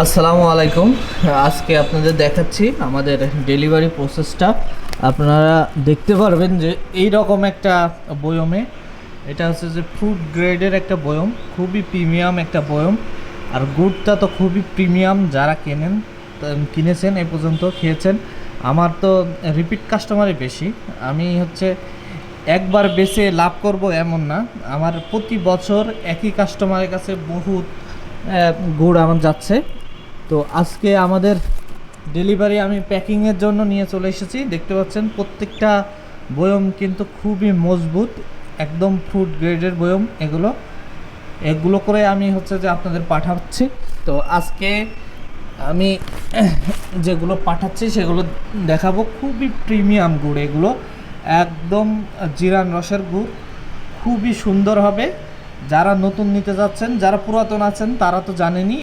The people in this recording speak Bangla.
আসসালামু আলাইকুম। আজকে আপনাদের দেখাচ্ছি আমাদের ডেলিভারি প্রসেসটা। আপনারা দেখতে পারবেন যে এই রকম একটা বয়মে, এটা হচ্ছে যে ফুড গ্রেডের একটা বয়ম, খুবই প্রিমিয়াম একটা বয়ম। আর গুড়টা তো খুবই প্রিমিয়াম, যারা কিনেছেন এ পর্যন্ত খেয়েছেন। আমার তো রিপিট কাস্টমারই বেশি। আমি হচ্ছে একবার বেচে লাভ করব এমন না, আমার প্রতি বছর একই কাস্টমারের কাছে বহুত গুড় আমার যাচ্ছে। তো আজকে আমাদের ডেলিভারি আমি প্যাকিংয়ের জন্য নিয়ে চলে এসেছি। দেখতে পাচ্ছেন প্রত্যেকটা বয়ম কিন্তু খুবই মজবুত, একদম ফুড গ্রেডের বয়ম। এগুলো করে আমি হচ্ছে যে আপনাদের পাঠাচ্ছি। তো আজকে আমি যেগুলো পাঠাচ্ছি সেগুলো দেখাবো। খুবই প্রিমিয়াম গুড় এগুলো, একদম জিরান রসের গুড়, খুবই সুন্দর হবে। যারা নতুন নিতে যাচ্ছেন, যারা পুরাতন আছেন তারা তো জানেনই।